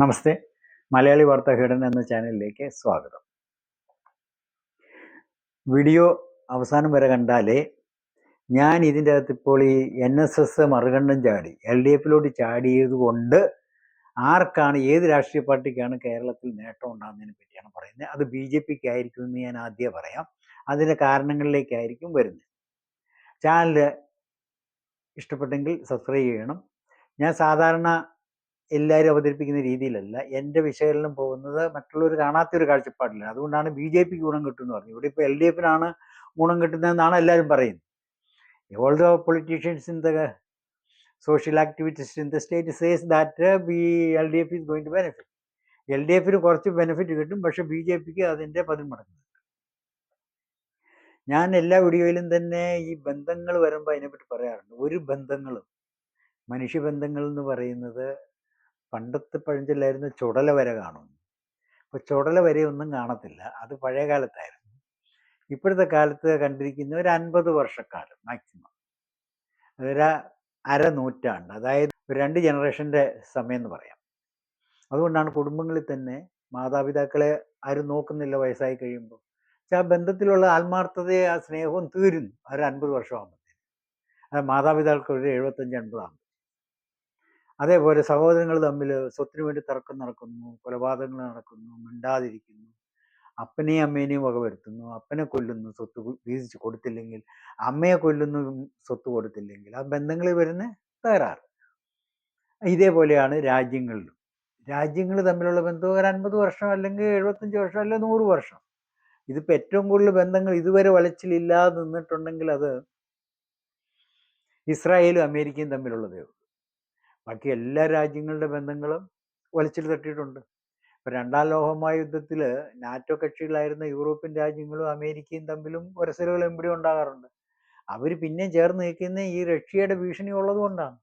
നമസ്തേ. മലയാളി വാർത്താ ഹിഡൻ എന്ന ചാനലിലേക്ക് സ്വാഗതം. വീഡിയോ അവസാനം വരെ കണ്ടാലേ ഞാൻ ഇതിൻ്റെ അകത്ത് ഇപ്പോൾ ഈ NSS മറുകണ്ഠം ചാടി LDFിലോട്ട് ചാടിയത് കൊണ്ട് ആർക്കാണ്, ഏത് രാഷ്ട്രീയ പാർട്ടിക്കാണ് കേരളത്തിൽ നേട്ടം ഉണ്ടാകുന്നതിനെ പറ്റിയാണ് പറയുന്നത്. അത് BJPക്ക് ആയിരിക്കും എന്ന് ഞാൻ ആദ്യം പറയാം. അതിൻ്റെ കാരണങ്ങളിലേക്കായിരിക്കും വരുന്നത്. ചാനൽ ഇഷ്ടപ്പെട്ടെങ്കിൽ സബ്സ്ക്രൈബ് ചെയ്യണം. ഞാൻ സാധാരണ എല്ലാവരും അവതരിപ്പിക്കുന്ന രീതിയിലല്ല എൻ്റെ വിശകലനം പോകുന്നത് മറ്റുള്ളവർ കാണാത്തൊരു കാഴ്ചപ്പാടില്ല. അതുകൊണ്ടാണ് BJPക്ക് ഗുണം കിട്ടുമെന്ന് പറഞ്ഞു. ഇവിടെ ഇപ്പോൾ LDFിനാണ് ഗുണം കിട്ടുന്നതെന്നാണ് എല്ലാവരും പറയുന്നത്. All the politicians in the social activities in the state says that LDF is going to benefit. LDFിന് കുറച്ച് ബെനിഫിറ്റ് കിട്ടും, പക്ഷെ BJPക്ക് അതിൻ്റെ 10 മടങ്ങ്. ഞാൻ എല്ലാ വീഡിയോയിലും തന്നെ ഈ ബന്ധങ്ങൾ വരുമ്പോൾ അതിനെപ്പറ്റി പറയാറുണ്ട്. ഒരു ബന്ധങ്ങളും, മനുഷ്യബന്ധങ്ങൾ എന്ന് പറയുന്നത് പണ്ടത്തെ പഴഞ്ചൊല്ലായിരുന്നു ചുടല വരെ കാണും. അപ്പോൾ ചുടല വരെ ഒന്നും കാണത്തില്ല, അത് പഴയ കാലത്തായിരുന്നു. ഇപ്പോഴത്തെ കാലത്ത് കണ്ടിരിക്കുന്ന ഒരു 50 വർഷക്കാലം മാക്സിമം, ഒരു അരനൂറ്റാണ്ട്, അതായത് ഒരു 2 ജനറേഷൻ്റെ സമയം എന്ന് പറയാം. അതുകൊണ്ടാണ് കുടുംബങ്ങളിൽ തന്നെ മാതാപിതാക്കളെ ആരും നോക്കുന്നില്ല വയസ്സായി കഴിയുമ്പോൾ. പക്ഷെ ആ ബന്ധത്തിലുള്ള ആത്മാർത്ഥതയെ, ആ സ്നേഹവും തീരുന്നു ഒരു 50 വർഷമാകുമ്പോഴത്തേന്. അത് മാതാപിതാക്കൾക്ക് ഒരു 75-80 ആകുമ്പോൾ. അതേപോലെ സഹോദരങ്ങൾ തമ്മിൽ സ്വത്തിന് വേണ്ടി തർക്കം നടക്കുന്നു, കൊലപാതകങ്ങൾ നടക്കുന്നു, മിണ്ടാതിരിക്കുന്നു, അപ്പനെയും അമ്മേനെയും വകവരുത്തുന്നു, അപ്പനെ കൊല്ലുന്നു സ്വത്ത് വീതിച്ച് കൊടുത്തില്ലെങ്കിൽ, അമ്മയെ കൊല്ലുന്നു സ്വത്ത് കൊടുത്തില്ലെങ്കിൽ. ആ ബന്ധങ്ങളിൽ വരുന്ന തകരാറ് ഇതേപോലെയാണ് രാജ്യങ്ങളിലും. രാജ്യങ്ങൾ തമ്മിലുള്ള ബന്ധം ഒരു 50 വർഷം, അല്ലെങ്കിൽ 75 വർഷം, അല്ലെങ്കിൽ 100 വർഷം. ഇതിപ്പോൾ ഏറ്റവും കൂടുതൽ ബന്ധങ്ങൾ ഇതുവരെ വലച്ചിലില്ലാതെ നിന്നിട്ടുണ്ടെങ്കിൽ അത് ഇസ്രായേലും അമേരിക്കയും തമ്മിലുള്ളതേ ഉള്ളൂ. ബാക്കി എല്ലാ രാജ്യങ്ങളുടെ ബന്ധങ്ങളും വലിച്ചിൽ തട്ടിയിട്ടുണ്ട്. ഇപ്പം 2ാം ലോകമഹായുദ്ധത്തിൽ നാറ്റോ കക്ഷികളായിരുന്ന യൂറോപ്യൻ രാജ്യങ്ങളും അമേരിക്കയും തമ്മിലും ഉരസലുകൾ എവിടെ ഉണ്ടാകാറുണ്ട്. അവർ പിന്നെയും ചേർന്ന് നിൽക്കുന്ന ഈ റഷ്യയുടെ ഭീഷണി ഉള്ളത് കൊണ്ടാണ്.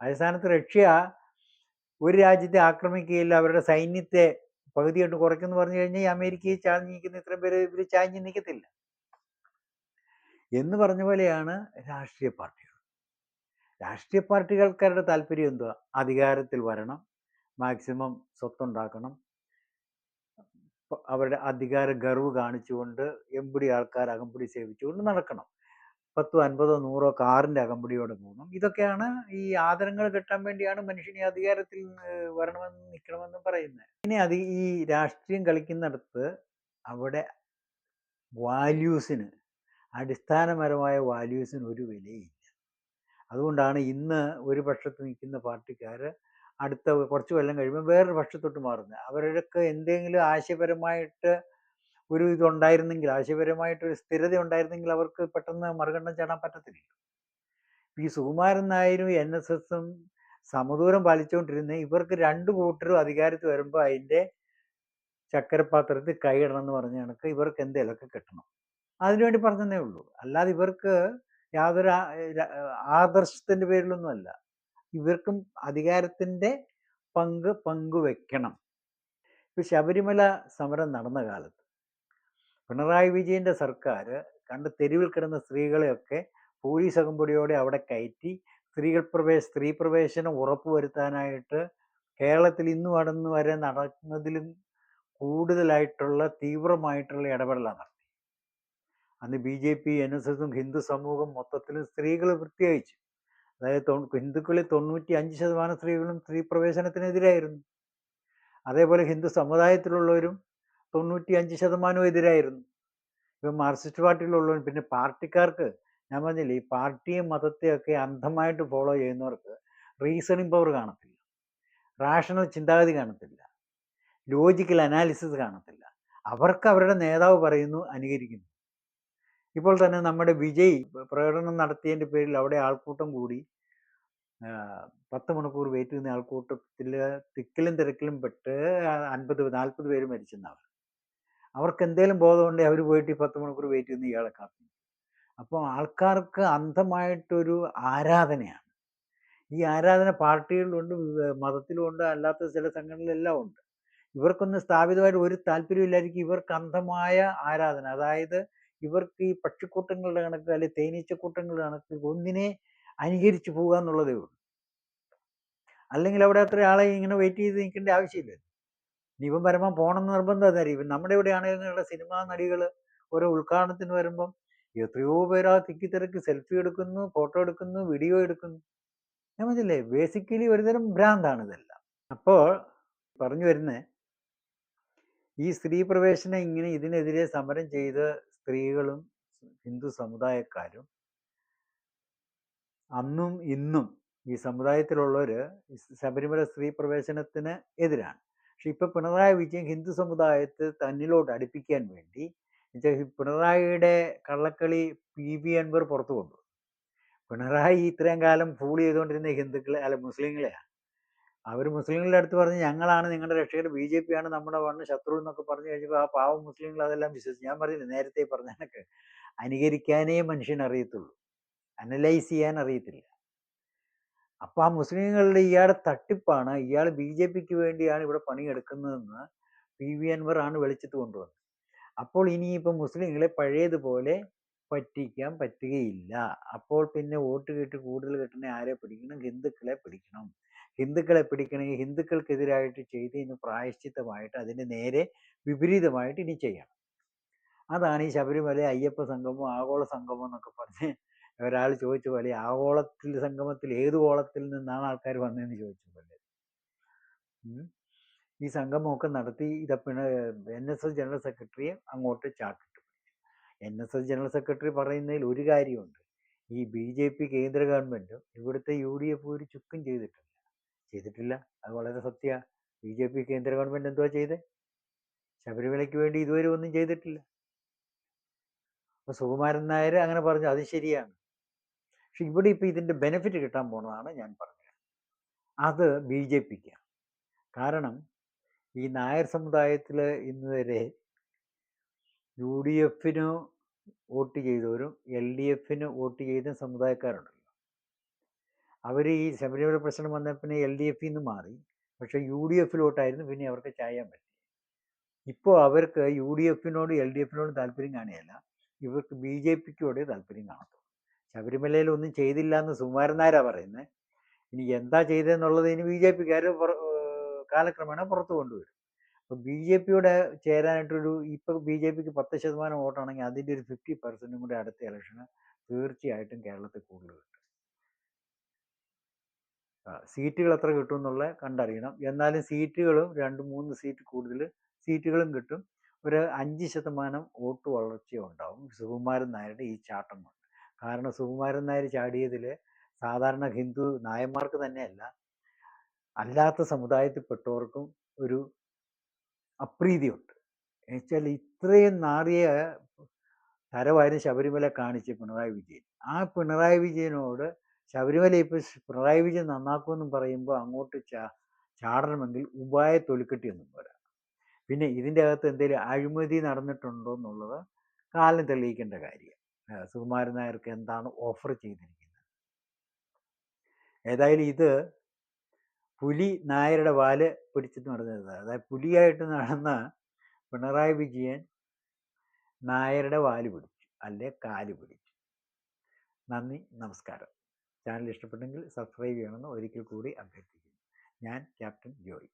അതേ റഷ്യ ഒരു രാജ്യത്തെ ആക്രമിക്കുകയില്ല, അവരുടെ സൈന്യത്തെ പകുതിയായിട്ട് കുറയ്ക്കുമെന്ന് പറഞ്ഞു കഴിഞ്ഞാൽ ഈ അമേരിക്കയിൽ ചാഞ്ഞ് നിൽക്കുന്ന ഇത്രയും പേര് ഇവർ ചാഞ്ഞ് നിൽക്കത്തില്ല എന്ന് പറഞ്ഞ പോലെയാണ് രാഷ്ട്രീയ പാർട്ടികൾ. രാഷ്ട്രീയ പാർട്ടികൾക്കാരുടെ താല്പര്യം എന്തുവാ? അധികാരത്തിൽ വരണം, മാക്സിമം സ്വത്തുണ്ടാക്കണം, അവരുടെ അധികാര ഗർവ് കാണിച്ചുകൊണ്ട് എമ്പടി ആൾക്കാർ അകമ്പടി സേവിച്ചുകൊണ്ട് നടക്കണം, 10, 50, 100 കാറിൻ്റെ അകമ്പടിയോടെ പോകണം. ഇതൊക്കെയാണ് ഈ ആദരങ്ങൾ കിട്ടാൻ വേണ്ടിയാണ് മനുഷ്യനെ അധികാരത്തിൽ വരണമെന്നും നിൽക്കണമെന്നും പറയുന്നത്. ഇനി ഈ രാഷ്ട്രീയം കളിക്കുന്നിടത്ത് അവിടെ വാല്യൂസിന്, അടിസ്ഥാനപരമായ വാല്യൂസിന് ഒരു വിലയില്ല. അതുകൊണ്ടാണ് ഇന്ന് ഒരു പക്ഷത്ത് നിൽക്കുന്ന പാർട്ടിക്കാർ അടുത്ത കുറച്ച് കൊല്ലം കഴിയുമ്പോൾ വേറൊരു പക്ഷത്തോട്ട് മാറുന്നത്. അവർക്ക് എന്തെങ്കിലും ആശയപരമായിട്ട് ഒരു ഇതുണ്ടായിരുന്നെങ്കിൽ, ആശയപരമായിട്ടൊരു സ്ഥിരത ഉണ്ടായിരുന്നെങ്കിൽ അവർക്ക് പെട്ടെന്ന് മറുകണ്ഠം ചാടാൻ പറ്റത്തില്ല. ഈ സുകുമാരൻ നായരും NSSും സമദൂരം പാലിച്ചുകൊണ്ടിരുന്ന ഇവർക്ക് 2 കൂട്ടരും അധികാരത്തിൽ വരുമ്പോൾ അതിൻ്റെ ചക്കരപ്പാത്രത്തിൽ കൈയിടണം എന്ന് പറഞ്ഞ കണക്ക് ഇവർക്ക് എന്തെങ്കിലുമൊക്കെ കിട്ടണം. അതിനുവേണ്ടി പറഞ്ഞതേ ഉള്ളൂ. അല്ലാതെ ഇവർക്ക് യാതൊരു ആദർശത്തിൻ്റെ പേരിലൊന്നുമല്ല. ഇവർക്കും അധികാരത്തിൻ്റെ പങ്കുവെക്കണം. ഇപ്പം ശബരിമല സമരം നടന്ന കാലത്ത് പിണറായി വിജയൻ്റെ സർക്കാർ കണ്ട് തെരുവിൽ കിടന്ന സ്ത്രീകളെയൊക്കെ പോലീസ് അകമ്പടിയോടെ അവിടെ കയറ്റി സ്ത്രീ പ്രവേശനം ഉറപ്പുവരുത്താനായിട്ട് കേരളത്തിൽ ഇന്നും അടന്ന് വരെ നടക്കുന്നതിലും കൂടുതലായിട്ടുള്ള തീവ്രമായിട്ടുള്ള ഇടപെടലാണ് നടത്തി. അന്ന് BJP, NSSും ഹിന്ദു സമൂഹം മൊത്തത്തിൽ, സ്ത്രീകൾ പ്രത്യേകിച്ച്, അതായത് ഹിന്ദുക്കളിൽ 95% സ്ത്രീകളും സ്ത്രീ പ്രവേശനത്തിനെതിരായിരുന്നു. അതേപോലെ ഹിന്ദു സമുദായത്തിലുള്ളവരും 95% എതിരായിരുന്നു. ഇപ്പം മാർക്സിസ്റ്റ് പാർട്ടിയിലുള്ളവരും, പിന്നെ പാർട്ടിക്കാർക്ക് ഞാൻ പറഞ്ഞില്ലേ, ഈ പാർട്ടിയും മതത്തെയൊക്കെ അന്ധമായിട്ട് ഫോളോ ചെയ്യുന്നവർക്ക് റീസണിങ് പവർ കാണത്തില്ല, റാഷണൽ ചിന്താഗതി കാണത്തില്ല, ലോജിക്കൽ അനാലിസിസ് കാണത്തില്ല. അവർക്ക് അവരുടെ നേതാവ് പറയുന്നു, അനുകരിക്കുന്നു. ഇപ്പോൾ തന്നെ നമ്മുടെ വിജയ് പ്രകടനം നടത്തിയതിൻ്റെ പേരിൽ അവിടെ ആൾക്കൂട്ടം കൂടി 10 മണിക്കൂർ വെയിറ്റ് ചെയ്യുന്ന ആൾക്കൂട്ടത്തിൽ തിക്കിലും തിരക്കിലും പെട്ട് 50-40 പേര് മരിച്ചെന്നാണ്. അവർക്ക് എന്തെങ്കിലും ബോധമുണ്ടെങ്കിൽ അവർ പോയിട്ട് 10 മണിക്കൂർ വെയിറ്റ് ചെയ്യുന്ന ഇയാളെ കാത്തു. അപ്പോൾ ആൾക്കാർക്ക് അന്ധമായിട്ടൊരു ആരാധനയാണ്. ഈ ആരാധന പാർട്ടികളിലുണ്ട്, മതത്തിലുമുണ്ട്, അല്ലാത്ത ചില സംഘടനകളിലെല്ലാം ഉണ്ട്. ഇവർക്കൊന്നും സ്ഥാപിതമായിട്ട് ഒരു താല്പര്യമില്ലായിരിക്കും. ഇവർക്ക് അന്ധമായ ആരാധന, അതായത് ഇവർക്ക് ഈ പക്ഷിക്കൂട്ടങ്ങളുടെ കണക്ക്, അല്ലെങ്കിൽ തേനീച്ചക്കൂട്ടങ്ങളുടെ കണക്ക് ഒന്നിനെ അനുകരിച്ച് പോകുക എന്നുള്ളതേ ഉള്ളൂ. അല്ലെങ്കിൽ അവിടെ അത്ര ആളെ ഇങ്ങനെ വെയിറ്റ് ചെയ്ത് നിൽക്കേണ്ട ആവശ്യമില്ല. ഇനി ഇവൻ വരുമ്പോൾ പോകണമെന്ന് നിർബന്ധം എന്തായിരിക്കും? ഇവൻ നമ്മുടെ ഇവിടെ ആണെങ്കിലും സിനിമാ നടികൾ ഓരോ ഉദ്ഘാടനത്തിന് വരുമ്പം എത്രയോ പേര് ആ തിക്കിത്തിരക്ക് സെൽഫി എടുക്കുന്നു, ഫോട്ടോ എടുക്കുന്നു, വീഡിയോ എടുക്കുന്നു. ഞാൻ പറഞ്ഞില്ലേ, ബേസിക്കലി ഒരുതരം ഭ്രാന്താണ് ഇതെല്ലാം. അപ്പോൾ പറഞ്ഞു വരുന്നത്, ഈ സ്ത്രീ പ്രവേശനം ഇങ്ങനെ ഇതിനെതിരെ സമരം ചെയ്ത സ്ത്രീകളും ഹിന്ദു സമുദായക്കാരും അന്നും ഇന്നും ഈ സമുദായത്തിലുള്ളവർ ശബരിമല സ്ത്രീ പ്രവേശനത്തിന് എതിരാണ്. പക്ഷെ ഇപ്പൊ പിണറായി വിജയൻ ഹിന്ദു സമുദായത്തെ തന്നിലോട്ട് അടുപ്പിക്കാൻ വേണ്ടി പിണറായിയുടെ കള്ളക്കളി PV അൻവർ പുറത്തു കൊണ്ടു. പിണറായി ഇത്രയും കാലം ഫൂൾ ചെയ്തുകൊണ്ടിരുന്ന ഹിന്ദുക്കളെ അല്ല മുസ്ലിങ്ങളെയാണ്. അവർ മുസ്ലിങ്ങളുടെ അടുത്ത് പറഞ്ഞ് ഞങ്ങളാണ് നിങ്ങളുടെ രക്ഷകർ, BJP ആണ് നമ്മുടെ വണ്ണ് ശത്രു എന്നൊക്കെ പറഞ്ഞു കഴിഞ്ഞപ്പോൾ ആ പാവം മുസ്ലിങ്ങൾ അതെല്ലാം വിശ്വസിച്ചു. ഞാൻ പറഞ്ഞില്ല നേരത്തെ പറഞ്ഞ കണക്ക് അനുകരിക്കാനേ മനുഷ്യന് അറിയത്തുള്ളൂ, അനലൈസ് ചെയ്യാൻ അറിയത്തില്ല. അപ്പൊ ആ മുസ്ലിങ്ങളുടെ ഇയാളുടെ തട്ടിപ്പാണ്, ഇയാൾ BJPക്ക് വേണ്ടിയാണ് ഇവിടെ പണിയെടുക്കുന്നതെന്ന് PV അൻവർ ആണ് വെളിച്ചത്ത് കൊണ്ടുവന്നത്. അപ്പോൾ ഇനിയിപ്പോൾ മുസ്ലിങ്ങളെ പഴയതുപോലെ പറ്റിക്കാൻ പറ്റുകയില്ല. അപ്പോൾ പിന്നെ വോട്ട് കിട്ടി കൂടുതൽ കിട്ടണേ ആരെ പിടിക്കണം? ഹിന്ദുക്കളെ പിടിക്കണം. ഹിന്ദുക്കളെ പിടിക്കണമെങ്കിൽ ഹിന്ദുക്കൾക്കെതിരായിട്ട് ചെയ്തതിന് പ്രായശ്ചിത്തമായിട്ട് അതിന് നേരെ വിപരീതമായിട്ട് ഇനി ചെയ്യണം. അതാണ് ഈ ശബരിമല അയ്യപ്പ സംഗമം, ആഗോള സംഗമം എന്നൊക്കെ പറഞ്ഞ് ഒരാൾ ചോദിച്ച പോലെ ആഗോളത്തിൽ സംഗമത്തിൽ ഏത് ഗോളത്തിൽ നിന്നാണ് ആൾക്കാർ വന്നതെന്ന് ചോദിച്ച പോലെ ഈ സംഗമമൊക്കെ നടത്തി ഇതപ്പിന് NSS ജനറൽ സെക്രട്ടറിയെ അങ്ങോട്ട് ചാക്കിട്ടു. NSS ജനറൽ സെക്രട്ടറി പറയുന്നതിൽ ഒരു കാര്യമുണ്ട്, ഈ BJP കേന്ദ്ര ഗവൺമെൻറ്റും ഇവിടുത്തെ UDF ഒരു ചുക്കും ചെയ്തിട്ടില്ല. അത് വളരെ സത്യ. BJP കേന്ദ്ര ഗവൺമെൻറ് എന്തുവാ ചെയ്തേ? ശബരിമലയ്ക്ക് വേണ്ടി ഇതുവരെ ഒന്നും ചെയ്തിട്ടില്ല. അപ്പോൾ സുകുമാരൻ നായർ അങ്ങനെ പറഞ്ഞു, അത് ശരിയാണ്. പക്ഷെ ഇവിടെ ഇപ്പം ഇതിൻ്റെ ബെനിഫിറ്റ് കിട്ടാൻ പോണതാണ് ഞാൻ പറഞ്ഞത്. അത് BJPക്കാണ്. കാരണം ഈ നായർ സമുദായത്തിൽ ഇന്ന് വരെ UDFന് വോട്ട് ചെയ്തവരും LDFന് വോട്ട് ചെയ്ത സമുദായക്കാരുണ്ടല്ലോ. അവർ ഈ ശബരിമല പ്രശ്നം വന്ന പിന്നെ LDFൽ നിന്ന് മാറി, പക്ഷെ UDFിലോട്ടായിരുന്നു പിന്നെ അവർക്ക് ചായാൻ പറ്റി. ഇപ്പോൾ അവർക്ക് UDFനോട് LDFനോടും താല്പര്യം കാണുകയല്ല, ഇവർക്ക് BJPക്കോട് താല്പര്യം കാണത്തുള്ളൂ. ശബരിമലയിൽ ഒന്നും ചെയ്തില്ല എന്ന് സുകുമാരൻ നായരാ പറയുന്നത്. ഇനി എന്താ ചെയ്തതെന്നുള്ളത് ഇനി BJPക്കാർ കാലക്രമേണ പുറത്തു കൊണ്ടുവരും. അപ്പോൾ BJPയോട് ചേരാനായിട്ടൊരു ഇപ്പോൾ BJPക്ക് 10% വോട്ടാണെങ്കിൽ അതിൻ്റെ ഒരു 50% കൂടെ അടുത്ത ഇലക്ഷന് തീർച്ചയായിട്ടും കേരളത്തിൽ കൂടുതൽ കിട്ടും. സീറ്റുകൾ എത്ര കിട്ടും എന്നുള്ള കണ്ടറിയണം. എന്നാലും സീറ്റുകളും 2-3 സീറ്റ് കൂടുതൽ സീറ്റുകളും കിട്ടും. ഒരു 5% വോട്ട് വളർച്ചയുണ്ടാവും സുകുമാരൻ നായരുടെ ഈ ചാട്ടം കൊണ്ട്. കാരണം സുകുമാരൻ നായർ ചാടിയതിൽ സാധാരണ ഹിന്ദു നായന്മാർക്ക് തന്നെയല്ല, അല്ലാത്ത സമുദായത്തിൽപ്പെട്ടവർക്കും ഒരു അപ്രീതിയുണ്ട്. എന്നുവെച്ചാൽ ഇത്രയും നാറിയ തരവായിരുന്നു ശബരിമല കാണിച്ച് പിണറായി വിജയൻ. ആ പിണറായി വിജയനോട് ശബരിമല ഇപ്പോൾ പിണറായി വിജയൻ നന്നാക്കുമെന്നും പറയുമ്പോൾ അങ്ങോട്ട് ചാടണമെങ്കിൽ ഉപായ തൊലിക്കെട്ടിയൊന്നും പോരാ. പിന്നെ ഇതിൻ്റെ അകത്ത് എന്തെങ്കിലും അഴിമതി നടന്നിട്ടുണ്ടോ എന്നുള്ളത് കാലം തെളിയിക്കേണ്ട കാര്യം. സുകുമാരൻ നായർക്ക് എന്താണ് ഓഫർ ചെയ്തിരിക്കുന്നത്? ഏതായാലും ഇത് പുലി നായരുടെ വാല് പിടിച്ചിട്ട് നടന്നത്. അതായത് പുലിയായിട്ട് നടന്ന പിണറായി വിജയൻ നായരുടെ വാല് പിടിച്ചു, അല്ലെ കാല് പിടിച്ചു. നന്ദി, നമസ്കാരം. ചാനൽ ഇഷ്ടപ്പെട്ടെങ്കിൽ സബ്സ്ക്രൈബ് ചെയ്യണമെന്ന് ഒരിക്കൽ കൂടി അഭ്യർത്ഥിക്കുന്നു. ഞാൻ ക്യാപ്റ്റൻ ജോയ്.